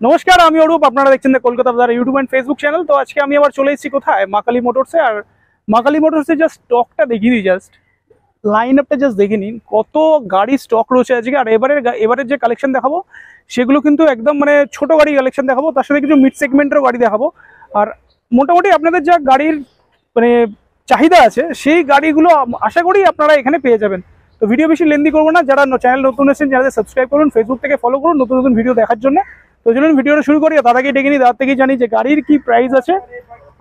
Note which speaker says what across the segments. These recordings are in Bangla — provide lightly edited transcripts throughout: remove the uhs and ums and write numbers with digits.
Speaker 1: নমস্কার, আমি অরূপ। আপনারা দেখছেন কলকাতা বাজার ইউটিউব এন্ড ফেসবুক চ্যানেল। তো আজকে আমি আবার চলে এসেছি কোথায়, মা কালী মোটরসে। আর মা কালী মোটরসে জাস্ট স্টকটা দেখিয়ে দিই, জাস্ট লাইন আপটা জাস্ট দেখে নিন, কত গাড়ি স্টক রয়েছে আজকে। আর এবারের যে কালেকশন দেখাবো সেগুলো কিন্তু একদম মানে ছোট গাড়ি কালেকশন দেখাবো, তার সাথে কিছু মিড সেগমেন্টেরও গাড়ি দেখাবো। আর মোটামুটি আপনাদের যা গাড়ির মানে চাহিদা আছে সেই গাড়িগুলো আশা করি আপনারা এখানে পেয়ে যাবেন। তো ভিডিও বেশি লেন্দি করবো না, যারা চ্যানেল নতুন এসেছেন চ্যানেলে সাবস্ক্রাইব করুন, ফেসবুক থেকে ফলো করুন নতুন নতুন ভিডিও দেখার জন্য। তো চলুন ভিডিওটা শুরু করি। তার আগে ডেকে নিই, তার থেকেই জানি যে গাড়ির কি প্রাইস আছে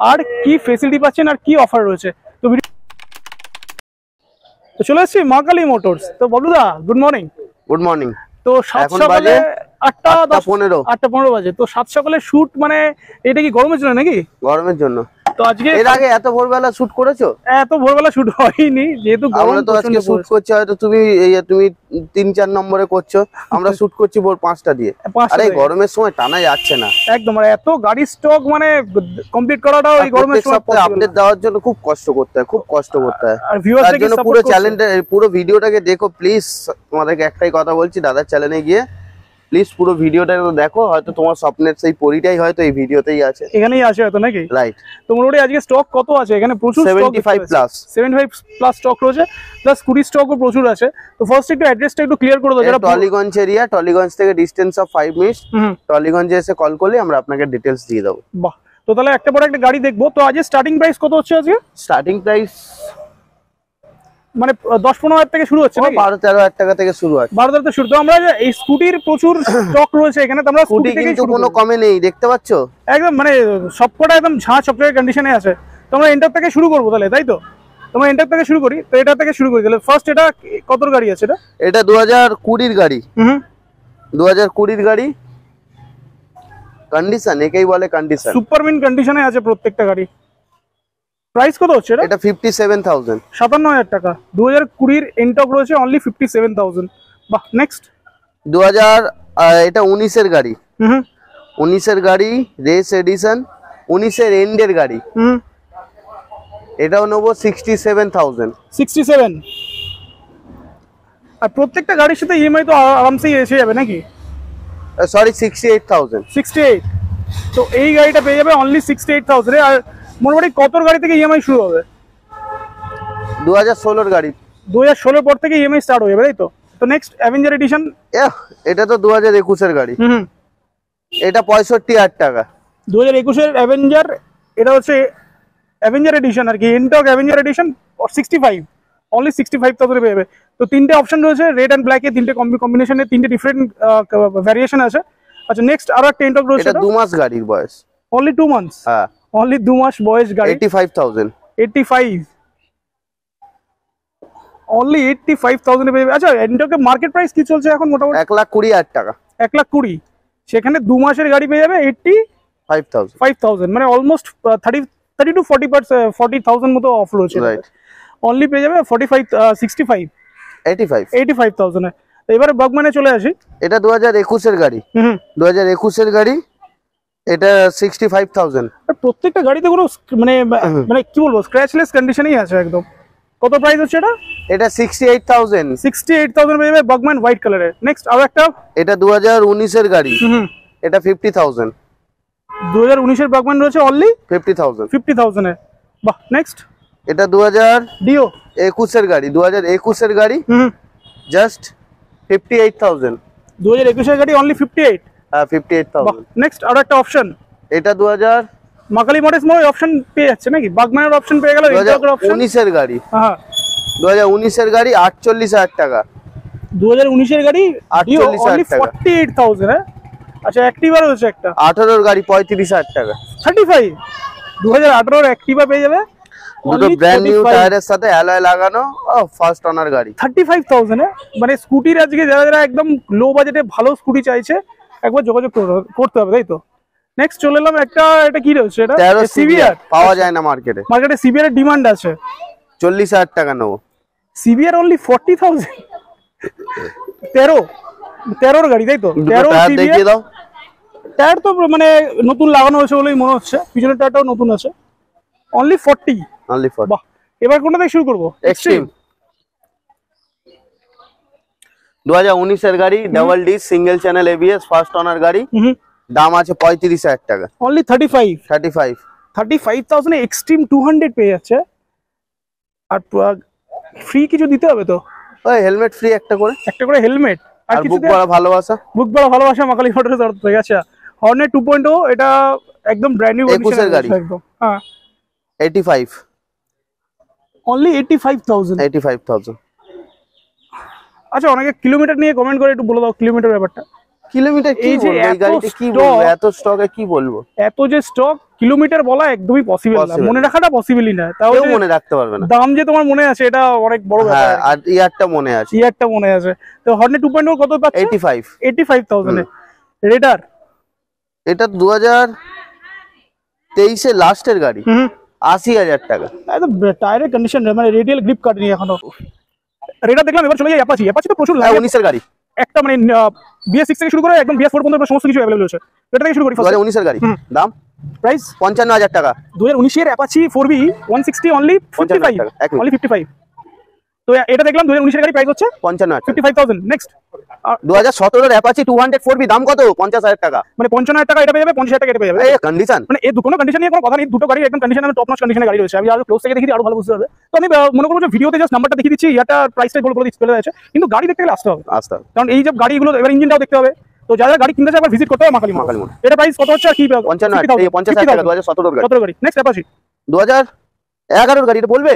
Speaker 1: আর কি ফেসিলিটি পাচ্ছেন আর কি অফার রয়েছে। তো চলে এসেছি মা কালী মোটরস। তো ববলুদা, গুড মর্নিং।
Speaker 2: Good morning.
Speaker 1: তো 8:15 বাজে। তো 7 সকালে শুট, মানে এটা কি গরমের জন্য নাকি?
Speaker 2: গরমের জন্য।
Speaker 1: তো আজকে
Speaker 2: এর আগে এত ভোরবেলা শুট করেছো?
Speaker 1: এত ভোরবেলা শুট হয়নি, যেহেতু
Speaker 2: আমরা তো আজকে শুট করছি, হয়তো তুমি 3-4 নম্বরে করছো, আমরা শুট করছি ভোর 5টা দিয়ে। আরে গরমের সময় টানা যাচ্ছে না
Speaker 1: একদম। আর এত গাড়ি স্টক মানে কমপ্লিট করাটাও এই গরমের সময়
Speaker 2: আপডেট দেওয়ার জন্য খুব কষ্ট করতে হয়, আর ভিউয়ারদের জন্য পুরো চ্যানেলটা, পুরো ভিডিওটাকে দেখো প্লিজ। তোমাদেরকে একটাই কথা বলছি, দাদার চ্যানেলে গিয়ে প্লিজ পুরো ভিডিওটা দেখো, হয়তো তোমার স্বপ্নের সেই পরিটাই হয়তো এই ভিডিওতেই আছে, এখানেই আছে হয়তো, নাকি? রাইট।
Speaker 1: তো মোটামুটি আজকে স্টক কত আছে এখানে? প্রচুর 75 প্লাস স্টক রয়েছে, প্লাস 20 স্টকও প্রচুর আছে। তো ফার্স্ট একটু অ্যাড্রেসটা একটু ক্লিয়ার করে দাও। যারা
Speaker 2: টলিগঞ্জ এরিয়া, টলিগঞ্জ থেকে ডিসটেন্স অফ 5 মিনিট, টলিগঞ্জে এসে কল করলে আমরা আপনাকে ডিটেইলস দিয়ে দেবো।
Speaker 1: বাহ, তো তাহলে একটা পর একটা গাড়ি দেখবো। তো আজকে স্টার্টিং প্রাইস কত হচ্ছে? আজকে
Speaker 2: স্টার্টিং প্রাইস
Speaker 1: মানে 10-15 হাজার থেকে শুরু হচ্ছে,
Speaker 2: 12-13 হাজার টাকা থেকে শুরু হয়।
Speaker 1: 12 থেকে শুরু। তো আমরা এই স্কুটির প্রচুর স্টক রয়েছে এখানে, তো আমরা স্কুটি
Speaker 2: কিন্তু কোনো কমে নেই, দেখতে পাচ্ছো
Speaker 1: একদম মানে সবকটা একদম ঝাঁ চকচকে কন্ডিশনে আছে। তো আমরা এন্টার থেকে শুরু করবো তাহলে, তাই তো? তোমরা এন্টার থেকে শুরু করি। তো এটা থেকে শুরু করি তাহলে। ফার্স্ট এটা কত গাড়ি আছে?
Speaker 2: এটা 2020 গাড়ি। 2020 গাড়ি, কন্ডিশন একেই বলে কন্ডিশন,
Speaker 1: সুপার মিন কন্ডিশনে আছে প্রত্যেকটা গাড়ি। প্রাইস কত হচ্ছে
Speaker 2: এটা? 57,000,
Speaker 1: 57,000 টাকা। 2020 এর এন্টক রয়েছে অনলি 57,000। বাহ, নেক্সট
Speaker 2: 2000 এটা 19 এর গাড়ি। 19 এর গাড়ি, রেস এডিশন, 19 এর এন্ডের গাড়ি। এটাও নেবো 67,000।
Speaker 1: 67। আর প্রত্যেকটা গাড়ির সাথে ইএমআই তো আরামসে এসে যাবে নাকি?
Speaker 2: সরি, 68,000।
Speaker 1: 68। তো এই গাড়িটা পেয়ে যাবে অনলি 68,000 এ। আর মোটামুটি কত গাড়ি থেকে ইএমআই শুরু হবে?
Speaker 2: 2016 গাড়ি।
Speaker 1: 2016 পর থেকে ইএমআই স্টার্ট হয়ে যাবে, তাই তো? তো নেক্সট অ্যাভেঞ্জার এডিশন।
Speaker 2: এটা তো 2021 এর গাড়ি। এটা 65,000 টাকা।
Speaker 1: 2021 এর অ্যাভেঞ্জার, এটা হচ্ছে অ্যাভেঞ্জার এডিশন আর কি, এন্টক অ্যাভেঞ্জার এডিশন 65, অনলি 65,000 পেয়ে যাবে। তো তিনটে অপশন রয়েছে, রেড এন্ড ব্ল্যাক এ, তিনটে কম্বিনেশনে, তিনটে ডিফারেন্ট ভ্যারিয়েশন আছে। আচ্ছা, নেক্সট আরো একটা এন্টক রয়েছে।
Speaker 2: এটা 2 মাস গাড়ির বয়স,
Speaker 1: অনলি 2 মান্থস।
Speaker 2: হ্যাঁ,
Speaker 1: অনলি 2 মাস বয়স গাড়ি।
Speaker 2: 85,000।
Speaker 1: 85, অনলি 85,000 এ পেয়ে যাবে। আচ্ছা, এন্টকের মার্কেট প্রাইস কি চলছে এখন? মোটামুটি
Speaker 2: 1,20,000 টাকা।
Speaker 1: 1,20,000। সেখানে 2 মাসের গাড়ি পেয়ে যাবে 85,000, মানে অলমোস্ট 30 to 40,000 মতো অফ রয়েছে। অনলি পেয়ে যাবে 85,000 এ। এবারে বগম্যানে চলে আসি।
Speaker 2: এটা 2021 এর গাড়ি। 2021 এর গাড়ি, এটা 65,000।
Speaker 1: প্রত্যেকটা গাড়িতে কোনো মানে কি বলবো, স্ক্র্যাচলেস কন্ডিশনেই আছে একদম। কত প্রাইস হচ্ছে এটা?
Speaker 2: এটা 68,000।
Speaker 1: 68,000 পেয়ে যাবে বগম্যান হোয়াইট কালারের। নেক্সট আরো একটা,
Speaker 2: এটা 2019 এর গাড়ি। এটা 50,000।
Speaker 1: 2019 এর বগম্যান রয়েছে অনলি
Speaker 2: 50,000
Speaker 1: এ। বাহ, নেক্সট
Speaker 2: এটা 2021 এর গাড়ি। 2021 এর গাড়ি, জাস্ট 58,000।
Speaker 1: 2021 এর গাড়ি অনলি 58।
Speaker 2: হ্যাঁ, 58,000।
Speaker 1: নেক্সট আরো একটা অপশন,
Speaker 2: এটা 2000
Speaker 1: মা কালী মোটরস মধ্যে অপশন পেয়ে যাচ্ছে নাকি? বাগম্যানের অপশন পেয়ে গেল।
Speaker 2: 2019 এর গাড়ি। হ্যাঁ, 2019 এর গাড়ি 48,000 টাকা।
Speaker 1: 2019 এর গাড়ি
Speaker 2: 48,000 টাকা।
Speaker 1: 48,000। আচ্ছা, অ্যাক্টিভা রয়েছে একটা
Speaker 2: 18 এর গাড়ি 35,000 টাকা।
Speaker 1: 35। 2018 এর অ্যাক্টিভা পেয়ে যাবে,
Speaker 2: দুটো ব্র্যান্ড নিউ টায়ারের সাথে অ্যালয় লাগানো, ফার্স্ট ওনার গাড়ি।
Speaker 1: 35,000 এ। মানে স্কুটির আজকে যারা একদম লো বাজেটে ভালো স্কুটি চাইছে, একবার যোগাযোগ করতে হবে, তাই তো? নেক্সট চলে এলাম একটা, এটা কি রয়েছে? এটা সিভিআর।
Speaker 2: পাওয়া যায় না মার্কেটে।
Speaker 1: সিভিআর এর ডিমান্ড আছে।
Speaker 2: 40,000 টাকা নেবো।
Speaker 1: CBR only 40,000। 13 গাড়ি, তাই তো? 13
Speaker 2: দেখিয়ে দাও।
Speaker 1: টায়ার তো মানে নতুন লাগানো হয়েছে বলেই মনে হচ্ছে, পিছনের টায়ারটাও নতুন আছে। অনলি 40। বাহ, এবার কোনটা থেকে শুরু করবো? এক্সট্রিম।
Speaker 2: 2019 এর গাড়ি, double D single channel ABS, first owner গাড়ি। দাম আছে 35,000 টাকা।
Speaker 1: অনলি 35,000 এ এক্সট্রিম 200 পেয়ে যাচ্ছে। আর ফ্রি কিছু দিতে হবে তো?
Speaker 2: ওই হেলমেট ফ্রি একটা করে
Speaker 1: হেলমেট
Speaker 2: আর বুক বড় ভালোবাসা
Speaker 1: মাকালি মোটরস তরফ থেকে। আচ্ছা, হর্নেট 2.0 এটা একদম ব্র্যান্ড নিউ
Speaker 2: কন্ডিশনের গাড়ি
Speaker 1: একদম। হ্যাঁ
Speaker 2: 85
Speaker 1: অনলি 85,000। আচ্ছা, অনেকে কিলোমিটার নিয়ে কমেন্ট করে, একটু বলে দাও কিলোমিটার ব্যাপারটা।
Speaker 2: কিলোমিটার কি বলবো, এই গাড়িতে কি বলবো, এত স্টকে কি বলবো,
Speaker 1: এত যে স্টক, কিলোমিটার বলা একদমই পসিবল না, মনে রাখাটা পসিবলই না। তাও
Speaker 2: মনে রাখতে পারবে না।
Speaker 1: দাম যে তোমার মনে আছে এটা অনেক বড় ব্যাপার।
Speaker 2: আর ইয়ারটা মনে আছে।
Speaker 1: তো হর্নেট 2.0 কত পাচ্ছে? 85,000 এ। রেডার
Speaker 2: এটা 2023 এর লাস্টের গাড়ি, 80,000 টাকা।
Speaker 1: একদম টায়ারের কন্ডিশন, মানে রেডিয়াল গ্রিপ কাটেনি এখনো। রেডার দেখলাম। এবার চলে যাই অ্যাপাচি তো প্রচুর লাগে।
Speaker 2: 19 এর গাড়ি,
Speaker 1: একটা মানে BS6 থেকে শুরু করে একদম BS4 পর্যন্ত সমস্ত কিছু अवेलेबल আছে। এটা থেকে শুরু করি।
Speaker 2: 2019 এর গাড়ি, দাম
Speaker 1: প্রাইস
Speaker 2: 55,000 টাকা।
Speaker 1: 2019 এর অ্যাপাচি 4B 160 অনলি 55। তো এটা দেখলাম 2019 এর গাড়ি, প্রাইস হচ্ছে 55,000। নেক্সট
Speaker 2: 2017 এর অ্যাপাচি 200 4B, দাম কত? 50,000 টাকা।
Speaker 1: মানে 55,000 টাকা এটা পেয়ে যাবে, 50,000 টাকা এটা পেয়ে যাবে।
Speaker 2: এই কন্ডিশন,
Speaker 1: মানে এই কোনো কন্ডিশন নিয়ে কোনো কথা নেই, দুটো গাড়ি একদম কন্ডিশনে, টপ নচ কন্ডিশনে গাড়ি রয়েছে। আমি আরো ক্লোজ থেকে দেখি আরো ভালো বুঝতে হবে। তো আমি মনে করব যে ভিডিওতে জাস্ট নাম্বারটা দেখিয়ে দিচ্ছি, এটা প্রাইসটা বলে দিচ্ছি, চলে যাচ্ছে। কিন্তু গাড়ি দেখতে গেলে আসতে হবে, কারণ এই যে গাড়িগুলো এবার ইঞ্জিনটাও দেখতে হবে। তো যারা গাড়ি কিনতে চায় আবার ভিজিট করতে হবে মাকালি মোটর। এটা প্রাইস কত হচ্ছে আর কি?
Speaker 2: 50,000 টাকা। 2017 এর গাড়ি।
Speaker 1: নেক্সট অ্যাপাচি
Speaker 2: 2011 এর গাড়ি, এটা বলবে?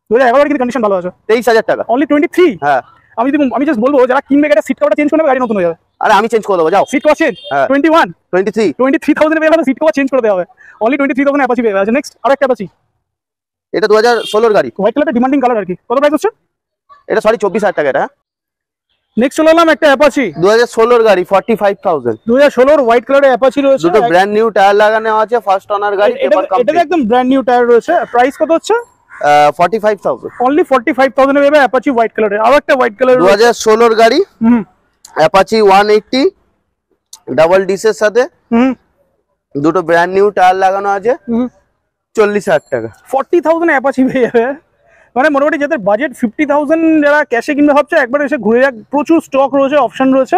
Speaker 1: 2011 এর কিন্তু কন্ডিশন ভালো আছে,
Speaker 2: 23,000 টাকা।
Speaker 1: অনলি 23।
Speaker 2: হ্যাঁ,
Speaker 1: আমি জাস্ট বলবো যারা কিনবে এটা সিট কভারটা চেঞ্জ করে গাড়ি নতুন হয়ে যাবে।
Speaker 2: আরে আমি চেঞ্জ করে দেবো, যাও।
Speaker 1: সিট কভার চেঞ্জ 23,000 এ পেয়ে যাবে, সিট কভার চেঞ্জ করে দেওয়া হবে। অনলি 23,000 অ্যাপাচি পেয়ে যাবে। নেক্সট আরেকটা অ্যাপাচি,
Speaker 2: এটা 2016 এর গাড়ি,
Speaker 1: হোয়াইট কালারটা ডিমান্ডিং কালার আর কি। কত প্রাইস হচ্ছে
Speaker 2: এটা? 24,000 টাকা এটা।
Speaker 1: নেক্সট চলে এলাম একটা অ্যাপাচি
Speaker 2: 2016 এর গাড়ি, 45,000।
Speaker 1: 2016 এর হোয়াইট কালারের অ্যাপাচি রয়েছে,
Speaker 2: দুটো ব্র্যান্ড নিউ টায়ার লাগানো আছে, ফার্স্ট ওনার গাড়ি, পেপার কমপ্লিট।
Speaker 1: এটা একদম ব্র্যান্ড নিউ টায়ার রয়েছে। প্রাইস কত হচ্ছে?
Speaker 2: 45,000।
Speaker 1: অনলি 45,000 এ পাবে অ্যাপাচি হোয়াইট কালারের। আরো একটা হোয়াইট কালার
Speaker 2: 2016 এর গাড়ি, অ্যাপাচি 180 ডাবল ডিসের সাথে, দুটো ব্র্যান্ড নিউ টায়ার লাগানো আছে, 40,000 টাকা।
Speaker 1: 40,000 এ অ্যাপাচি পেয়ে যাবে। মানে মোটামুটি যাদের বাজেট 50,000, যারা ক্যাশে কিনবে ভাবছে, একবার এসে ঘুরে যাক, প্রচুর স্টক রয়েছে, অপশন রয়েছে।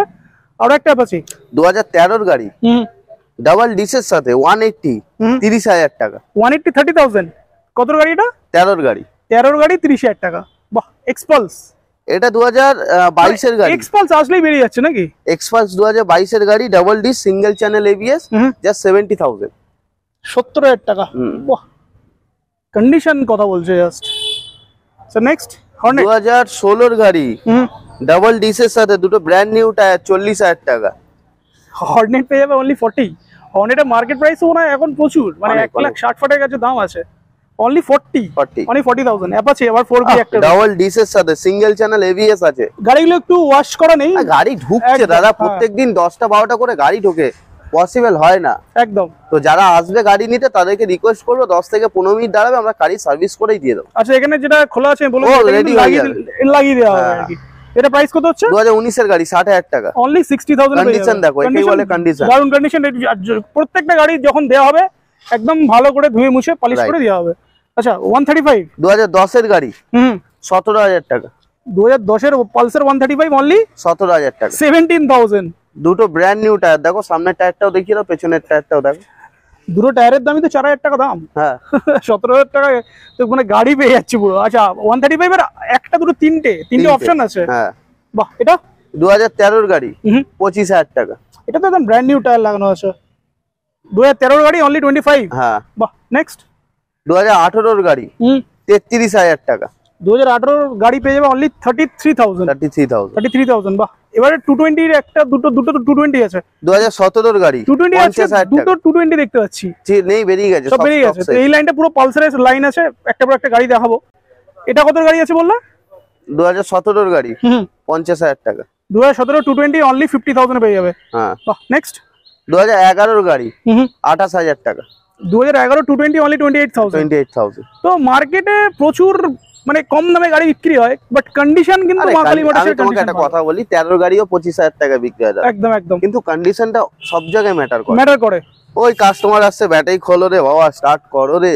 Speaker 1: আরো একটা অ্যাপাচি
Speaker 2: 2013 এর গাড়ি, ডাবল ডিসের সাথে, 180, 30,000 টাকা।
Speaker 1: 180 30,000। কত গাড়ি এটা?
Speaker 2: 13 গাড়ি।
Speaker 1: 13 গাড়ি 30,000 টাকা। বাহ। এক্সপালস
Speaker 2: এটা 2022 এর গাড়ি।
Speaker 1: এক্সপালস আসলেই বেরিয়ে যাচ্ছে নাকি?
Speaker 2: এক্সপালস 2022 এর গাড়ি, double dish, single channel ABS, just 70,000।
Speaker 1: 70,000 টাকা। বাহ, কন্ডিশন কথা বলছে জাস্ট। সো নেক্সট হর্নেট
Speaker 2: 2016 এর গাড়ি, ডাবল ডিসের সাথে, দুটো ব্র্যান্ড নিউ টায়ার, 40,000 টাকা।
Speaker 1: হর্নেট পেয়ে যাবে অনলি 40। হর্নেটের মার্কেট প্রাইস মনে হয় এখন প্রচুর, মানে 1,60,000 কাছে দাম আছে। Only 40, only 40,000 Apache. আবার 4B একটা
Speaker 2: ডাবল ডিসের সাথে, সিঙ্গেল চ্যানেল ABS আছে।
Speaker 1: গাড়িগুলো একটু ওয়াশ করা নেই,
Speaker 2: গাড়ি ঢুকছে দাদা, প্রত্যেকদিন 10টা 12টা করে গাড়ি ঢোকে, পসিবল হয় না একদম। তো যারা আসবে গাড়ি নিতে তাদেরকে রিকোয়েস্ট করবো 10 থেকে 15 মিনিট দাঁড়াবে, আমরা গাড়ি সার্ভিস করেই দিয়ে দেবো।
Speaker 1: আচ্ছা, এখানে যেটা খোলা আছে বলুন, লাগিয়ে দেওয়া হবে আর কি। এটা প্রাইস কত হচ্ছে?
Speaker 2: 2019 এর গাড়ি, 60,000 টাকা।
Speaker 1: অনলি 60,000।
Speaker 2: কন্ডিশন দেখো, এটাই বলে কন্ডিশন।
Speaker 1: দারুন কন্ডিশন। প্রত্যেকটা গাড়ি যখন দেওয়া হবে একদম ভালো করে ধুয়ে মুছে পলিশ করে দেওয়া হবে। আচ্ছা 135
Speaker 2: 2010 এর গাড়ি, 17,000 টাকা।
Speaker 1: 2010 এর পালসার 135 অনলি
Speaker 2: 17,000 টাকা।
Speaker 1: 17,000।
Speaker 2: দুটো ব্র্যান্ড নিউ টায়ার দেখো, সামনের টায়ারটাও দেখিয়ে দাও, পেছনের টায়ারটাও দেখো।
Speaker 1: দুটো টায়ারের দামই তো 4,000 টাকা দাম।
Speaker 2: হ্যাঁ
Speaker 1: 17,000 টাকা তো মানে গাড়ি পেয়ে যাচ্ছে পুরো। আচ্ছা 135 এর একটা দুটো তিনটে অপশন আছে।
Speaker 2: হ্যাঁ
Speaker 1: বাহ। এটা
Speaker 2: 2013 এর গাড়ি, 25,000 টাকা।
Speaker 1: এটা তো একদম ব্র্যান্ড নিউ টায়ার লাগানো আছে। 2013 এর গাড়ি অনলি 25।
Speaker 2: হ্যাঁ
Speaker 1: বাহ। নেক্সট
Speaker 2: 2018 এর গাড়ি, 33,000 টাকা।
Speaker 1: 2018 গাড়ি পেয়ে যাবে অনলি 33,000। বাহ। এবারে 220 এর একটা দুটো 220 আছে।
Speaker 2: 2017 এর গাড়ি
Speaker 1: 220 আছে, দুটো 220 দেখতে পাচ্ছি।
Speaker 2: নেই, বেরিয়ে গেছে,
Speaker 1: সব বেরিয়ে গেছে। এই লাইনটা পুরো পালসারের লাইন আছে, একটা পর একটা গাড়ি দেখাবো। এটা কত গাড়ি আছে বললা?
Speaker 2: 2017 এর গাড়ি, 50,000 টাকা।
Speaker 1: 2017 220 অনলি 50,000 পেয়ে যাবে।
Speaker 2: হ্যাঁ।
Speaker 1: বাহ। নেক্সট
Speaker 2: 2011 এর গাড়ি, 28,000 টাকা।
Speaker 1: 2011 220 অনলি 28,000। তো মার্কেটে প্রচুর মানে কম দামে গাড়ি বিক্রি হয়, বাট কন্ডিশন কিন্তু মাকালি মোটরসের।
Speaker 2: তোমাকে একটা কথা বলি, 13 গাড়িও 25,000 টাকা বিক্রি হয়।
Speaker 1: একদম একদম।
Speaker 2: কিন্তু কন্ডিশনটা সব জায়গায় ম্যাটার করে।
Speaker 1: করে
Speaker 2: ওই কাস্টমার আসছে, ব্যাটারি খোলো রে বাবা, স্টার্ট করো রে,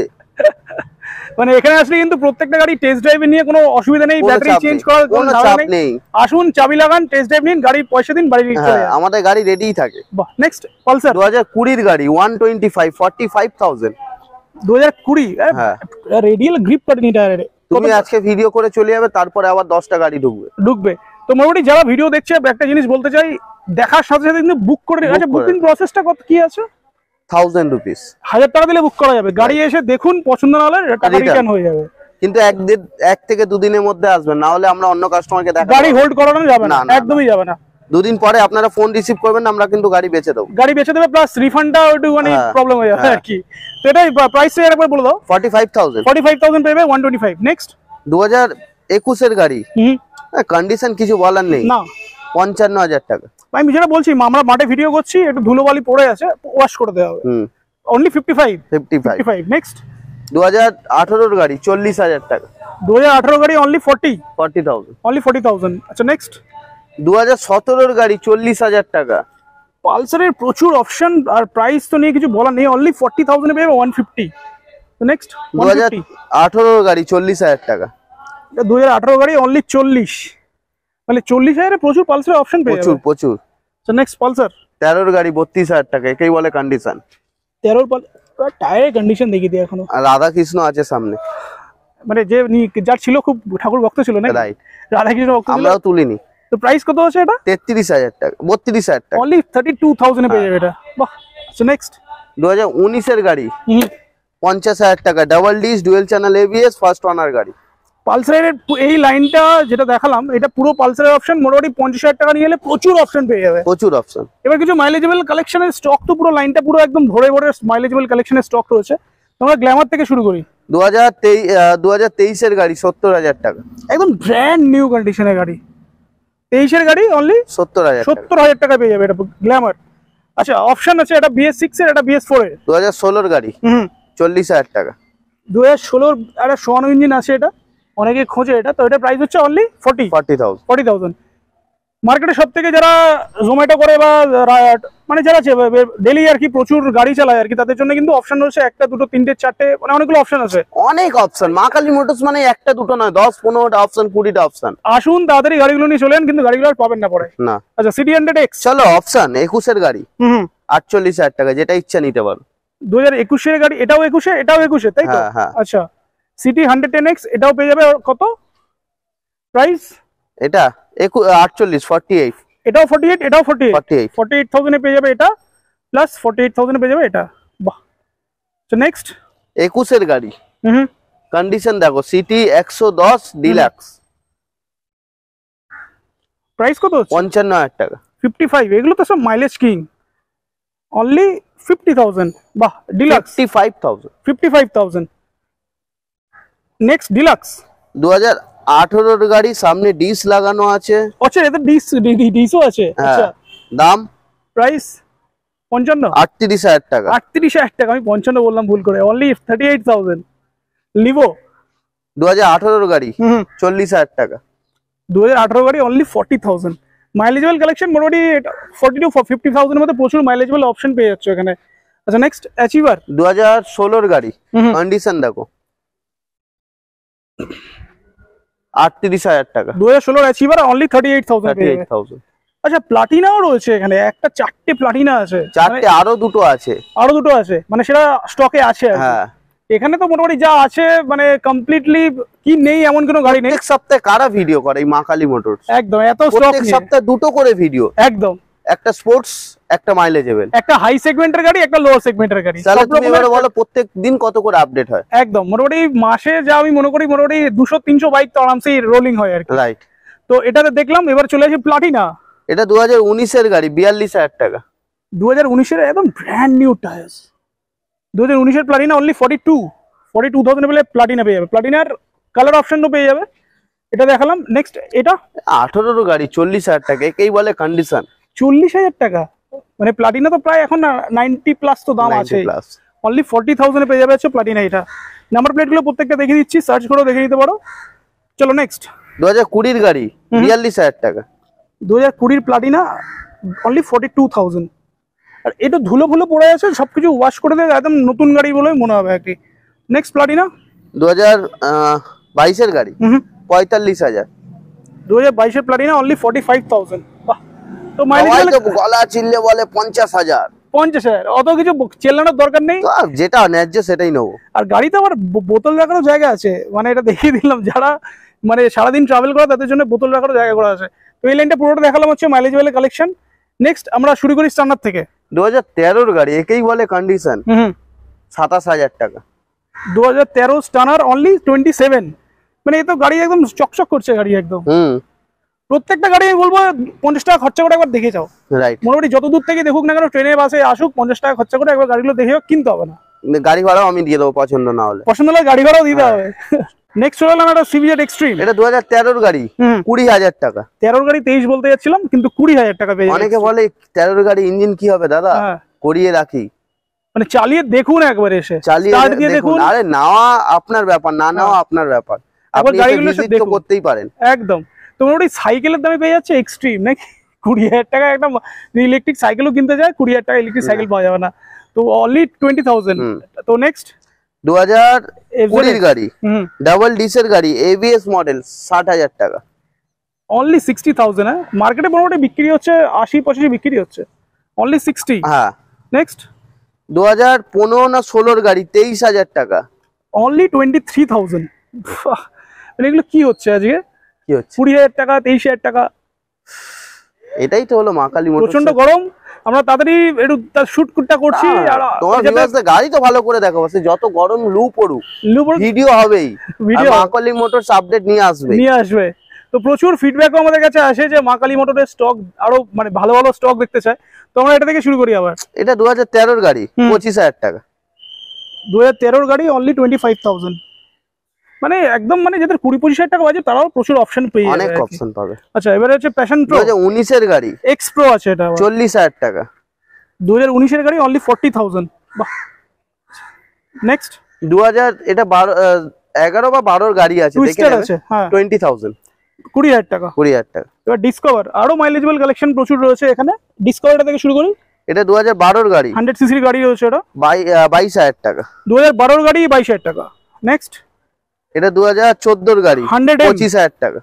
Speaker 1: মানে এখানে আসলে কিন্তু প্রত্যেকটা গাড়ি টেস্ট ড্রাইভে নিয়ে কোনো অসুবিধা নেই, ব্যাটারি চেঞ্জ করার কোনো চাপ নেই। আসুন চাবি লাগান, টেস্ট ড্রাইভ নিন, গাড়ি পয়সা দিন, বাড়ি নিয়ে চলে যান।
Speaker 2: আমাদের গাড়ি রেডিই থাকে।
Speaker 1: বাহ। নেক্সট পালসার
Speaker 2: 2020 এর গাড়ি 125 45,000
Speaker 1: 2020 রেডিয়াল গ্রিপ কাটেনি টায়ারে।
Speaker 2: তুমি আজকে ভিডিও করে চলে যাবে, তারপরে আবার 10টা গাড়ি ঢুকবে।
Speaker 1: তো মোটামুটি যারা ভিডিও দেখছে একটা জিনিস বলতে চাই, দেখার সাথে সাথে কিন্তু বুক করে। আচ্ছা বুকিং প্রসেসটা কত কি আছে?
Speaker 2: 1000 রুপিস,
Speaker 1: 1000 টাকা দিলে বুক করা যাবে। গাড়ি এসে দেখুন, পছন্দ না হলে টাকা রিটার্ন হয়ে যাবে।
Speaker 2: কিন্তু 1 থেকে 2 দিনের মধ্যে আসবেন, না হলে আমরা অন্য কাস্টমারকে দেখাবো।
Speaker 1: গাড়ি হোল্ড করানো যাবে না, একদমই যাবে না।
Speaker 2: 2 দিন পরে আপনারা ফোন রিসিভ করবেন, আমরা কিন্তু গাড়ি বেচে দেবো।
Speaker 1: গাড়ি বেচে দেবে প্লাস রিফান্ডটা একটু মানে প্রবলেম হয়ে যাবে আর কি। তো এটাই প্রাইস একবার বলে দাও। 45,000 পেবে 125। নেক্সট
Speaker 2: 2021 এর গাড়ি, কন্ডিশন কিছু বলার নেই
Speaker 1: না,
Speaker 2: 55,000 টাকা।
Speaker 1: আমি যেটা বলছি, আমরা মাঠে ভিডিও করছি, একটু ধুলোবালি পড়ে আছে, ওয়াশ করে দেওয়া হবে। অনলি 55। নেক্সট
Speaker 2: 2018 এর গাড়ি 40,000 টাকা।
Speaker 1: 2018 গাড়ি অনলি
Speaker 2: 40,000।
Speaker 1: আচ্ছা নেক্সট
Speaker 2: 2017 এর গাড়ি 40,000 টাকা।
Speaker 1: পালসারের প্রচুর অপশন আর প্রাইস তো নিয়ে কিছু বলার নেই, অনলি 40,000 এ পেয়ে 150। তো নেক্সট
Speaker 2: 2018 এর গাড়ি 40,000 টাকা।
Speaker 1: 2018 গাড়ি অনলি 40, মানে 40,000 এ প্রচুর পালসারের অপশন পেয়ে যাবে।
Speaker 2: প্রচুর।
Speaker 1: তো নেক্সট পালসার
Speaker 2: 13 এর গাড়ি 32,000 টাকা, একেই বলে কন্ডিশন।
Speaker 1: 13 টায়ারের কন্ডিশন দেখিয়ে দিই এখনো।
Speaker 2: আর রাধা কৃষ্ণ আছে সামনে,
Speaker 1: মানে যে যার ছিল, খুব ঠাকুর ভক্ত ছিল না?
Speaker 2: রাইট,
Speaker 1: রাধা কৃষ্ণ ভক্ত ছিল।
Speaker 2: আমরাও তুলিনি।
Speaker 1: তো প্রাইস কত আছে এটা?
Speaker 2: 33,000 টাকা, 32,000 টাকা।
Speaker 1: অনলি 32,000 এ পেয়ে যাবে এটা। বাহ। সো নেক্সট
Speaker 2: 2019 এর গাড়ি 50,000 টাকা, double dish, dual channel ABS, first owner গাড়ি।
Speaker 1: পালসারের এই লাইনটা যেটা দেখালাম, এটা পুরো পালসারের অপশন। মোটামুটি 50,000 টাকা নিয়ে এলে প্রচুর অপশন পেয়ে যাবে,
Speaker 2: প্রচুর অপশন।
Speaker 1: এবার কিছু মাইলেজেবল কালেকশনের স্টক, তো পুরো লাইনটা পুরো একদম ভরে ভরে মাইলেজেবল কালেকশনের স্টক রয়েছে। আমরা গ্ল্যামার থেকে শুরু করি।
Speaker 2: 2023 এর গাড়ি 70,000 টাকা,
Speaker 1: একদম ব্র্যান্ড নিউ কন্ডিশনের গাড়ি। 23 এর গাড়ি অনলি 70,000 টাকা পেয়ে যাবে এটা গ্ল্যামার। আচ্ছা অপশন আছে, এটা BS6 এর, এটা BS4 এর।
Speaker 2: 2016 এর গাড়ি 40,000 টাকা।
Speaker 1: 2016 একটা সোয়ানো ইঞ্জিন আছে, এটা অনেকে খোঁজে এটা। তো এটা প্রাইস হচ্ছে অনলি 40,000। মার্কেটে সব থেকে যারা জোম্যাটো করে বা মানে যারা ডেলি আর কি প্রচুর গাড়ি চালায় আর কি, তাদের জন্য কিন্তু অপশন রয়েছে 1, 2, 3, 4, মানে অনেকগুলো অপশন আছে।
Speaker 2: অনেক অপশন। মা কালী মোটরস মানে 1টা 2টো নয়, 10, 15টা অপশন, 20টা অপশন।
Speaker 1: আসুন তাড়াতাড়ি গাড়িগুলো নিয়ে চলেন, কিন্তু গাড়িগুলো আর পাবেন না পরে
Speaker 2: না।
Speaker 1: আচ্ছা সিটি 100X
Speaker 2: চলো অপশন 21 এর গাড়ি 48,000 টাকা, যেটা ইচ্ছা নিতে পারো।
Speaker 1: 2021 এর গাড়ি, এটাও 21 এটাও 21 তাই তো? আচ্ছা সিটি 110X এটাও পেয়ে যাবে কত প্রাইস?
Speaker 2: এটা 48
Speaker 1: এটাও 48, এটাও 48,000 এ পেয়ে যাবে এটা, প্লাস 48,000 এ পেয়ে যাবে এটা। বাহ। তো নেক্সট
Speaker 2: 21 এর গাড়ি, কন্ডিশন দেখো, সিটি 110 ডিলাক্স,
Speaker 1: প্রাইস কত হচ্ছে?
Speaker 2: 55,000 টাকা।
Speaker 1: 55, এগুলো তো সব মাইলেজ কিং। অনলি 50,000। বাহ। ডিলাক্স 55,000। নেক্সট ডিলাক্স
Speaker 2: 2018 এর গাড়ি, সামনে ডিস লাগানো আছে।
Speaker 1: আচ্ছা এতে ডিসও আছে। আচ্ছা
Speaker 2: দাম
Speaker 1: প্রাইস 55,
Speaker 2: 38,000 টাকা।
Speaker 1: 38,000 টাকা, আমি 55 বললাম ভুল করে। অনলি 38,000। লিভো
Speaker 2: 2018 এর গাড়ি 40,000 টাকা।
Speaker 1: 2018 গাড়ি অনলি 40,000। মাইলেজেবল কালেকশন মোটামুটি 40 to 50,000 এর মধ্যে প্রচুর মাইলেজেবল অপশন পেয়ে যাচ্ছে এখানে। আচ্ছা নেক্সট অ্যাচিভার
Speaker 2: 2016 এর গাড়ি, কন্ডিশন দেখো, 38,000 টাকা।
Speaker 1: 2016 অ্যাচিভার অনলি 38,000। আচ্ছা প্লাটিনাও রয়েছে এখানে, একটা 4টে প্লাটিনা আছে।
Speaker 2: 4টে, আরো দুটো আছে, মানে সেটা স্টকে আছে। হ্যাঁ
Speaker 1: এখানে তো মোটামুটি যা আছে, মানে কমপ্লিটলি কি নেই এমন কোনো গাড়ি নেই।
Speaker 2: এক সপ্তাহে কারা ভিডিও করে এই মা কালী মোটরস?
Speaker 1: একদম এত স্টক
Speaker 2: এক সপ্তাহে দুটো করে ভিডিও।
Speaker 1: একদম,
Speaker 2: একটা স্পোর্টস, একটা মাইলেজেবল,
Speaker 1: একটা হাই সেগমেন্টের গাড়ি, একটা লো সেগমেন্টের গাড়ি।
Speaker 2: তাহলে তুমি এবারে বলো প্রত্যেক দিন কত করে আপডেট হয়?
Speaker 1: একদম মোটামুটি মাসে যা আমি মনে করি মোটামুটি 200-300 বাইক তো আরামসে রোলিং হয় আর কি।
Speaker 2: রাইট।
Speaker 1: তো এটাতে দেখলাম, এবার চলে আসি প্লাটিনা।
Speaker 2: এটা 2019 এর গাড়ি, 42,000 টাকা।
Speaker 1: 2019 এর একদম ব্র্যান্ড নিউ টায়ার্স। 2019 এর প্লাটিনা অনলি 42,000 বলে প্লাটিনা পেয়ে যাবে। প্লাটিনার কালার অপশনও পেয়ে যাবে। এটা দেখালাম। নেক্সট এটা
Speaker 2: 18 এর গাড়ি 40,000 টাকা, একেই বলে কন্ডিশন।
Speaker 1: 40,000 টাকা, মানে প্লাটিনা তো প্রায় এখন 90 প্লাস তো দাম আছে। অনলি 40,000 এ পেয়ে যাবে হচ্ছে প্লাটিনা। এটা নাম্বার প্লেট গুলো প্রত্যেকটা দেখিয়ে দিচ্ছি, সার্চ করে দেখে নিতে পারো। চলো নেক্সট
Speaker 2: 2020 এর গাড়ি 42,000 টাকা।
Speaker 1: 2020 প্লাটিনা অনলি 42,000। আর এটা ধুলো ফুলো পড়ে আছে, সবকিছু ওয়াশ করে দেয়, একদম নতুন গাড়ি বলে মনে হবে আর কি। নেক্সট প্লাটিনা
Speaker 2: 2022 গাড়ি 45,000।
Speaker 1: 2022 প্লাটিনা অনলি 45,000। বাহ, তো
Speaker 2: মাইলেজ তো গলা চিল্লে বলে 50,000।
Speaker 1: 50,000 অত কিছু চেল্লানোর দরকার নেই,
Speaker 2: যেটা ন্যায্য সেটাই নেবো।
Speaker 1: আর গাড়িতে আবার বোতল রাখারও জায়গা আছে, মানে এটা দেখিয়ে দিলাম যারা মানে সারাদিন ট্রাভেল করে তাদের জন্য বোতল রাখারও জায়গা করা আছে। তো এই লাইনটা পুরোটা দেখালাম হচ্ছে মাইলেজ ওয়েল কালেকশন। নেক্সট আমরা শুরু করি স্ট্যান্ডার্ড থেকে।
Speaker 2: 2013 গাড়ি, একেই বলে কন্ডিশন, 27,000 টাকা।
Speaker 1: 2013 স্টানার অনলি 27, মানে এই তো গাড়ি একদম চকচক করছে গাড়ি একদম। প্রত্যেকটা গাড়ি আমি বলবো 50 টাকা খরচা করে একবার দেখে যাও।
Speaker 2: রাইট,
Speaker 1: মোটামুটি যত দূর থেকে দেখুক না কেন, ট্রেনে বাসে আসুক, 50 টাকা খরচা করে একবার গাড়িগুলো দেখে কিনতে হবে না।
Speaker 2: গাড়ি ভাড়াও আমি দিয়ে দেবো পছন্দ না হলে।
Speaker 1: পছন্দ হলে গাড়ি ভাড়াও দিতে হবে। নেক্সট চলে এলাম একটা সিভিজেড এক্সট্রিম।
Speaker 2: এটা 2013 গাড়ি, 20,000 টাকা।
Speaker 1: 13 গাড়ি 23 বলতে যাচ্ছিলাম, কিন্তু 20,000 টাকা পেয়ে যাবে।
Speaker 2: অনেকে বলে 13 গাড়ি ইঞ্জিন কি হবে দাদা, করিয়ে রাখি।
Speaker 1: মানে চালিয়ে দেখুন একবার, এসে
Speaker 2: চালিয়ে দেখুন। আরে নেওয়া আপনার ব্যাপার, না নেওয়া আপনার ব্যাপার, আপনি গাড়িগুলো ভিজিট করতেই পারেন। একদম।
Speaker 1: তোমার ওই সাইকেলের দামে পেয়ে যাচ্ছে এক্সট্রিম নাকি 20,000 টাকা। একটা ইলেকট্রিক সাইকেলও কিনতে যায় 20,000 টাকা ইলেকট্রিক সাইকেল পাওয়া যাবে না, তো অনলি 20,000। তো নেক্সট
Speaker 2: 2020 গাড়ি, ডাবল ডিসের গাড়ি, এবিএস মডেল, 60,000 টাকা।
Speaker 1: অনলি 60,000। হ্যাঁ, মার্কেটে মোটামুটি বিক্রি হচ্ছে 80-85 বিক্রি হচ্ছে, অনলি 60।
Speaker 2: হ্যাঁ।
Speaker 1: নেক্সট
Speaker 2: 2015 না 16 গাড়ি, 23,000 টাকা।
Speaker 1: অনলি 23,000। মানে এগুলো কি হচ্ছে আজকে?
Speaker 2: কি হচ্ছে?
Speaker 1: 20,000 টাকা, 23,000 টাকা।
Speaker 2: এটাই তো হলো মা কালী মোটরস।
Speaker 1: প্রচন্ড গরম, আমরা তাড়াতাড়ি একটু শুটটা করছি। আর
Speaker 2: তোমার ভিউয়ার্সদের গাড়ি তো ভালো করে দেখো, বাস যত গরম লু পড়ুক ভিডিও হবেই, ভিডিও মা কালী মোটরস আপডেট নিয়ে আসবে। তো প্রচুর ফিডব্যাকও আমাদের কাছে আসে যে মা কালী মোটরের স্টক আরো মানে ভালো ভালো স্টক দেখতে চায়। তো আমরা এটা থেকে শুরু করি আবার। এটা 2013 গাড়ি, 25,000 টাকা।
Speaker 1: 2013 গাড়ি অনলি 25,000। মানে একদম মানে যাদের 20-25,000 টাকা বাজে তারাও প্রচুর অপশন পেয়ে যাবে,
Speaker 2: অনেক অপশন পাবে।
Speaker 1: আচ্ছা, এবারে হচ্ছে প্যাশন প্রো
Speaker 2: 2019 এর গাড়ি,
Speaker 1: এক্স প্রো আছে, এটা
Speaker 2: 40,000 টাকা।
Speaker 1: 2019 এর গাড়ি অনলি 40,000। বাহ। নেক্সট
Speaker 2: 2000, এটা 11 বা 12 গাড়ি আছে, দেখে
Speaker 1: আছে। হ্যাঁ,
Speaker 2: 20,000,
Speaker 1: 20,000 টাকা।
Speaker 2: 20,000 টাকা।
Speaker 1: এবার ডিসকভার, আরো মাইলেজেবল কালেকশন প্রচুর রয়েছে এখানে। ডিসকভারটা থেকে শুরু করি।
Speaker 2: এটা 2012 এর গাড়ি,
Speaker 1: 100 সিসির গাড়ি রয়েছে, এটা
Speaker 2: 22,000 টাকা।
Speaker 1: 2012 গাড়ি 22,000 টাকা। নেক্সট
Speaker 2: এটা 2014 এর গাড়ি, 25,000 টাকা।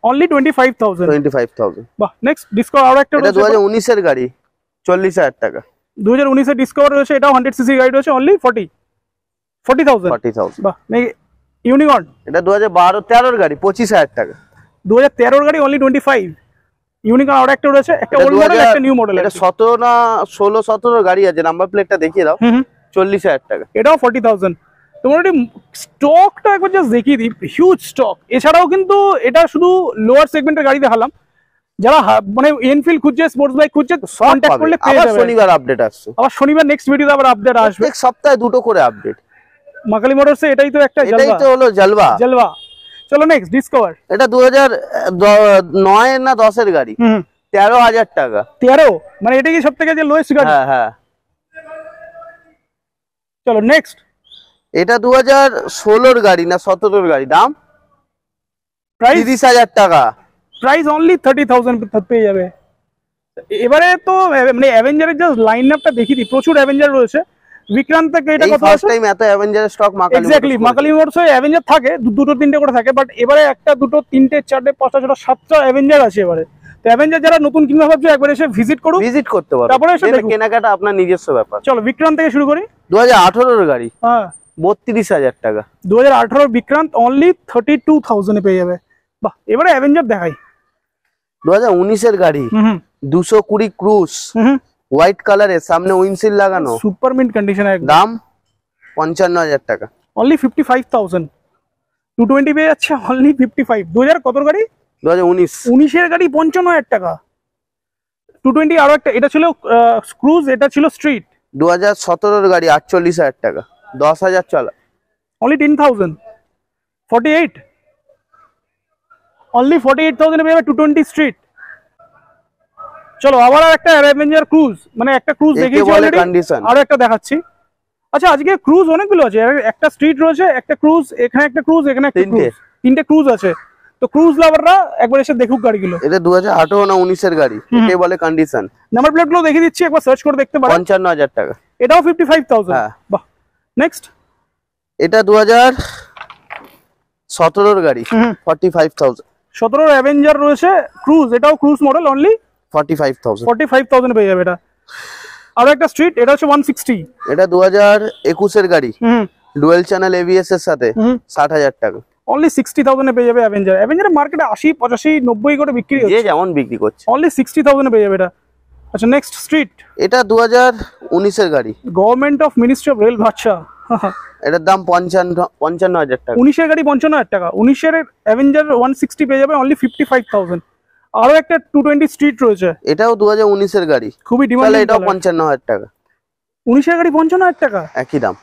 Speaker 1: অনলি 25,000। বাহ। নেক্সট ডিসকভার আরো একটা,
Speaker 2: এটা 2019 এর গাড়ি, 40,000 টাকা।
Speaker 1: 2019 এর ডিসকভার রয়েছে, এটাও 100 সিসি গাড়ি রয়েছে, অনলি 40,000। বাহ। ইউনিকর্ন, এটা
Speaker 2: 2013 এর গাড়ি, 25,000 টাকা।
Speaker 1: 2013 গাড়ি অনলি 25। ইউনিকর্ন আরো একটা রয়েছে, একটা ওল্ড মডেল একটা নিউ মডেল।
Speaker 2: এটা 17 না 16-17 গাড়ি আছে, নাম্বার প্লেটটা দেখিয়ে দাও। 40,000 টাকা।
Speaker 1: এটাও 40,000। তোমার স্টকটা একবার জাস্ট দেখিয়ে দিই, হিউজ স্টক। এছাড়াও কিন্তু এটা শুধু লোয়ার সেগমেন্টের গাড়ি দেখালাম, যারা মানে এনফিল্ড খুঁজছে, স্পোর্টস বাইক খুঁজছে, কন্টাক্ট করলে পেয়ে যাবে।
Speaker 2: শনিবার আপডেট আসছে,
Speaker 1: আবার শনিবার নেক্সট ভিডিওতে আবার আপডেট আসবে।
Speaker 2: এক সপ্তাহে দুটো করে আপডেট।
Speaker 1: মা কালী মোটরসে এটাই তো একটা
Speaker 2: এটাই তো হলো জলবা।
Speaker 1: চলো নেক্সট ডিসকভার।
Speaker 2: এটা 2009 না 10 এর গাড়ি, 13,000 টাকা।
Speaker 1: 13, মানে এটা কি সবথেকে যে লোয়েস্ট গাড়ি?
Speaker 2: হ্যাঁ হ্যাঁ।
Speaker 1: চলো নেক্সট।
Speaker 2: এটা 2016 এর গাড়ি না 17 এর গাড়ি, দাম প্রাইস 30,000 টাকা।
Speaker 1: প্রাইস অনলি 30,000 পেয়ে যাবে। এবারে তো মানে অ্যাভেঞ্জারের জাস্ট লাইন আপটা দেখিয়ে দিই, প্রচুর অ্যাভেঞ্জার রয়েছে। বিক্রান্ত থেকে এটা কথা
Speaker 2: ফার্স্ট টাইম এত অ্যাভেঞ্জারের স্টক মা কালী।
Speaker 1: এক্স্যাক্টলি, মা কালী মোটরসে অ্যাভেঞ্জার থাকে 2-3টে করে থাকে, বাট এবারে 1, 2, 3, 4, 5, 6, 7টা অ্যাভেঞ্জার আছে এবারে। তো অ্যাভেঞ্জার যারা নতুন কিনবে ভাবছো একবার এসে ভিজিট করুন,
Speaker 2: ভিজিট করতে পারো,
Speaker 1: তারপরে এসে দেখুন।
Speaker 2: কেনাকাটা আপনার নিজস্ব ব্যাপার।
Speaker 1: চলো বিক্রান্ত থেকে শুরু করি।
Speaker 2: 2018 এর গাড়ি,
Speaker 1: হ্যাঁ,
Speaker 2: 32,000 টাকা।
Speaker 1: 2018 বিক্রান্ত অনলি 32,000 এ পেয়ে যাবে। বাহ। এবারে অ্যাভেঞ্জার দেখাই।
Speaker 2: 2019 এর গাড়ি, 220 ক্রুজ, হোয়াইট কালারের, সামনে উইন্ডশিল্ড লাগানো,
Speaker 1: সুপার মিন্ট কন্ডিশন,
Speaker 2: দাম 55,000 টাকা।
Speaker 1: অনলি 55,000। 220 পেয়ে যাচ্ছে অনলি 55। 2000 কত গাড়ি? 2019 এর গাড়ি 55,000 টাকা। 220 আরো একটা, এটা ছিল ক্রুজ, এটা ছিল স্ট্রিট।
Speaker 2: 2017 এর গাড়ি, 48,000 টাকা, 10,000 চলা।
Speaker 1: অনলি 10,000। 48, অনলি 48,000 পেয়ে যাবে 220 স্ট্রিট। চলো আবার একটা অ্যাভেঞ্জার ক্রুজ, মানে একটা ক্রুজ দেখিয়েছি অলরেডি, আরো একটা দেখাচ্ছি। আচ্ছা, আজকে ক্রুজ অনেকগুলো আছে, একটা স্ট্রিট রয়েছে, একটা ক্রুজ, এখানে একটা ক্রুজ, এখানে একটা ক্রুজ, 3টে ক্রুজ আছে। তো ক্রুজ লাভাররা একবার এসে দেখুক গাড়িগুলো।
Speaker 2: এটা 2018 না 19 এর গাড়ি, একে বলে কন্ডিশন।
Speaker 1: নাম্বার প্লেট গুলো দেখিয়ে দিচ্ছি, একবার সার্চ করে দেখতে পারেন।
Speaker 2: 55,000 টাকা।
Speaker 1: এটাও 55,000। বাহ। নেক্সট।
Speaker 2: এটা 17 গাড়ি 45,000।
Speaker 1: 17 অ্যাভেঞ্জার রয়েছে ক্রুজ, এটাও ক্রুজ মডেল, অনলি
Speaker 2: 45,000
Speaker 1: পেয়ে যাবে এটা। আরো একটা স্ট্রিট, এটা হচ্ছে 160,
Speaker 2: এটা 2021 এর গাড়ি, ডুয়েল চ্যানেল এবিএস এর সাথে, 60,000 টাকা।
Speaker 1: অনলি 60,000 এ পেয়ে যাবে অ্যাভেঞ্জার। অ্যাভেঞ্জারের মার্কেটে 80, 85, 90 করে বিক্রি হচ্ছে,
Speaker 2: যে যেমন বিক্রি করছে,
Speaker 1: অনলি 60,000 এ পেয়ে যাবে এটা। আচ্ছা নেক্সট স্ট্রিট,
Speaker 2: এটা 2019 এর গাড়ি,
Speaker 1: government of ministry of rail ভাষা।
Speaker 2: এটার দাম 55,000 টাকা।
Speaker 1: 19 এর গাড়ি 55,000 টাকা, 19 এর অ্যাভেঞ্জার 160 পেয়ে যাবে অনলি 55,000। আরো একটা 220 স্ট্রিট রয়েছে,
Speaker 2: এটাও 2019 এর গাড়ি,
Speaker 1: খুবই ডিমান্ড,
Speaker 2: তাহলে এটাও 55,000 টাকা।
Speaker 1: 19 এর গাড়ি 55,000 টাকা,
Speaker 2: একই দাম।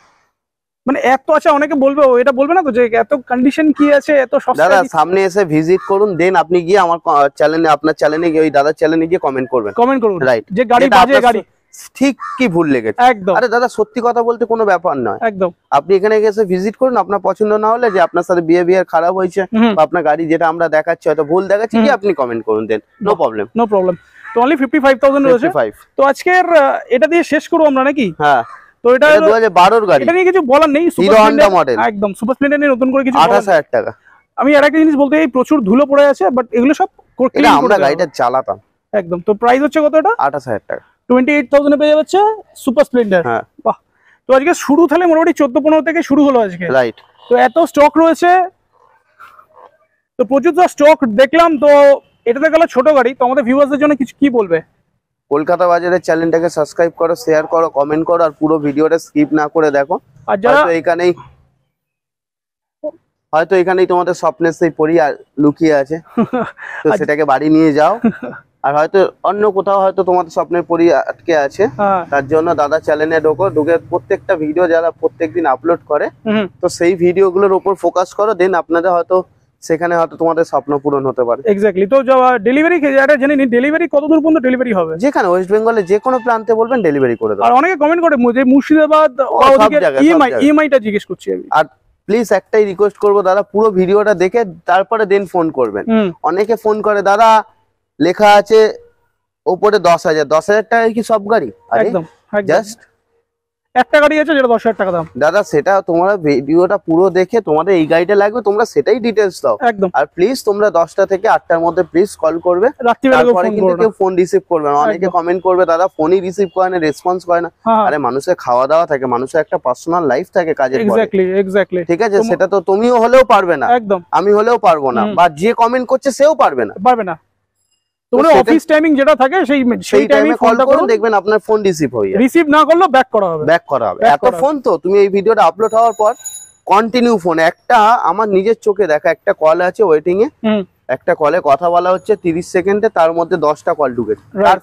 Speaker 1: মানে এত, আচ্ছা অনেকে বলবে, এটা বলবে না তো যে এত কন্ডিশন কি আছে এত সস্তা?
Speaker 2: দাদা সামনে এসে ভিজিট করুন, দেন আপনি গিয়ে আমার চ্যানেলে, আপনার চ্যানেলে গিয়ে, ওই দাদার চ্যানেলে গিয়ে কমেন্ট করবেন,
Speaker 1: রাইট, যে গাড়ি বাজে গাড়ি
Speaker 2: ঠিক কি ভুল লেগেছে
Speaker 1: একদম।
Speaker 2: আরে দাদা সত্যি কথা বলতে কোনো ব্যাপার নয়,
Speaker 1: একদম।
Speaker 2: আপনি এখানে এসে ভিজিট করুন, আপনার পছন্দ না হলে, যে আপনার সাথে বিহেভিয়ার খারাপ হয়েছে বা আপনার গাড়ি যেটা আমরা দেখাচ্ছি হয়তো ভুল দেখাচ্ছি, কি আপনি কমেন্ট করুন, দেন নো প্রবলেম।
Speaker 1: তো অনলি 55,000 রয়েছে। তো আজকের এটা দিয়ে শেষ করব আমরা নাকি?
Speaker 2: হ্যাঁ,
Speaker 1: তো এটা
Speaker 2: 2012 এর গাড়ি,
Speaker 1: এটা নিয়ে কিছু বলার নেই,
Speaker 2: হিরো হন্ডা মডেল,
Speaker 1: একদম সুপার স্প্লেন্ডার নিয়ে নতুন করে কিছু
Speaker 2: 28,000 টাকা।
Speaker 1: আমি আর একটা জিনিস বলতে, এই প্রচুর ধুলো পড়ে আছে, বাট এগুলো সব
Speaker 2: এটা আমরা গাড়িটা চালাতাম।
Speaker 1: একদম। তো প্রাইস হচ্ছে কত এটা?
Speaker 2: 28,000 টাকা,
Speaker 1: 28,000 এ পেয়ে যাচ্ছে সুপার স্প্লেন্ডার।
Speaker 2: হ্যাঁ
Speaker 1: বাহ। তো আজকে শুরু তাহলে মোটামুটি 14-15 থেকে শুরু হলো আজকে,
Speaker 2: রাইট।
Speaker 1: তো এত স্টক রয়েছে, তো প্রচুর তো স্টক দেখলাম। তো এটাতে গেল ছোট গাড়ি, তো আমাদের ভিউয়ারদের জন্য কিছু কি বলবে?
Speaker 2: কলকাতা বাজারের চ্যানেলটাকে সাবস্ক্রাইব করো, শেয়ার করো, কমেন্ট করো, আর পুরো ভিডিওটা স্কিপ না করে দেখো।
Speaker 1: আর যারা
Speaker 2: হয়তো এখানেই তোমাদের স্বপ্নের সেই পরি লুকিয়ে আছে, তো সেটাকে বাড়ি নিয়ে যাও। আর হয়তো অন্য কোথাও হয়তো তোমাদের স্বপ্নের পরি আটকে আছে, তার জন্য দাদা চ্যানেলে ঢুকে প্রত্যেকটা ভিডিও যারা প্রত্যেকদিন আপলোড করে, তো সেই ভিডিওগুলোর উপর ফোকাস করো, দেন আপনাদের হয়তো সেখানে হয়তো তোমাদের স্বপ্ন পূরণ হতে পারে।
Speaker 1: এক্স্যাক্টলি। তো ডেলিভারি এটা জেনে নিন, ডেলিভারি কত দূর পর্যন্ত ডেলিভারি হবে?
Speaker 2: যেখানে ওয়েস্ট বেঙ্গলে যে কোনো প্রান্তে বলবেন, ডেলিভারি করে দেবো।
Speaker 1: আর অনেকে কমেন্ট করে যে মুর্শিদাবাদ বা ওদিকে ইএমআইটা জিজ্ঞেস করছি আমি।
Speaker 2: আর প্লিজ একটাই রিকোয়েস্ট করবো দাদা, পুরো ভিডিওটা দেখে তারপরে দেন ফোন করবেন। অনেকে ফোন করে, দাদা লেখা আছে ওপরে 10,000, 10,000 টাকা কি সব গাড়ি?
Speaker 1: একদম,
Speaker 2: জাস্ট
Speaker 1: একটা গাড়ি আছে যেটা 10,000 টাকা দাম।
Speaker 2: দাদা সেটা তোমরা ভিডিওটা পুরো দেখে তোমাদের এই গাড়িটা লাগবে, তোমরা সেটাই ডিটেলস দাও একদম। আর প্লিজ তোমরা 10টা থেকে 8টার মধ্যে প্লিজ কল করবে, তারপরে কিন্তু কেউ ফোন রিসিভ করবে না। অনেকে কমেন্ট করবে দাদা ফোনই রিসিভ করে না, রেসপন্স করে না। আরে মানুষের খাওয়া দাওয়া থাকে, মানুষের একটা পার্সোনাল লাইফ থাকে কাজের পরে।
Speaker 1: এক্স্যাক্টলি।
Speaker 2: ঠিক আছে, সেটা তো তুমিও হলেও পারবে না, একদম আমি হলেও পারবো না, বা যে কমেন্ট করছে সেও পারবে না।
Speaker 1: তোমরা অফিস টাইমিং যেটা থাকে সেই টাইমে কল করুন,
Speaker 2: দেখবেন আপনার ফোন রিসিভ হয়ে যাবে।
Speaker 1: রিসিভ না করলে ব্যাক করা হবে।
Speaker 2: এত ফোন তো তুমি এই ভিডিওটা আপলোড হওয়ার পর কন্টিনিউ ফোন, একটা আমার নিজের চোখে দেখা একটা কল আছে ওয়েটিং এ, একটা কলে কথা বলা হচ্ছে 30 সেকেন্ডে, তার মধ্যে 10টা কল ঢুকেছে, কার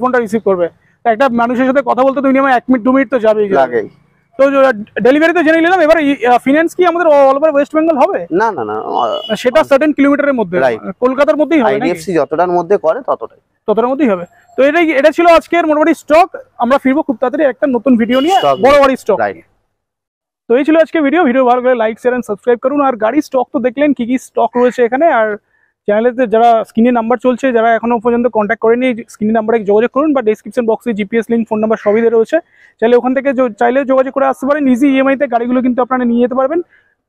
Speaker 2: ফোনটা রিসিভ করবে? একটা মানুষের সাথে কথা বলতে তো মিনিমাম 1 মিনিট 2 মিনিট তো যাবেই লাগে। তো ডেলিভারি তো জেনে নিলাম, এবার ফিনান্স কি আমাদের অল ওভার ওয়েস্ট বেঙ্গল হবে? না, সেটা সার্টেন কিলোমিটারের মধ্যে, কলকাতার মধ্যেই হবে, আইডিএফসি যতটার মধ্যে করে ততটার
Speaker 1: মধ্যেই হবে। তো এটা ছিল আজকের মোটামুটি স্টক। আমরা ফিরবো খুব তাড়াতাড়ি একটা নতুন ভিডিও নিয়ে, বড় স্টক। তো এই ছিল আজকে ভিডিও ভালো লাগলে লাইক শেয়ার এন্ড সাবস্ক্রাইব করুন। আর গাড়ি স্টক তো দেখলেন কি কি স্টক রয়েছে এখানে। আর চ্যানেলেতে যারা স্ক্রিনে নাম্বার চলছে, যারা এখনো পর্যন্ত কন্ট্যাক্ট করেনি, স্ক্রিনে নাম্বারে যোগাযোগ করুন, বা ডেসক্রিপশন বক্সে জিপিএস লিঙ্ক, ফোন নাম্বার সবই দেওয়া রয়েছে। চাইলে ওখান থেকে চাইলে যোগাযোগ করে আসতে পারেন। ইজি ইএমআই তে গাড়িগুলো কিন্তু আপনারা নিয়ে যেতে পারবেন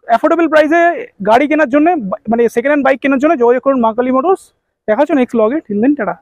Speaker 1: অ্যাফোর্ডেবল প্রাইসে। গাড়ি কেনার জন্য, মানে সেকেন্ড হ্যান্ড বাইক কেনার জন্য যোগাযোগ করুন মা কালী মোটরস। দেখা হচ্ছে next blog. Till then tata.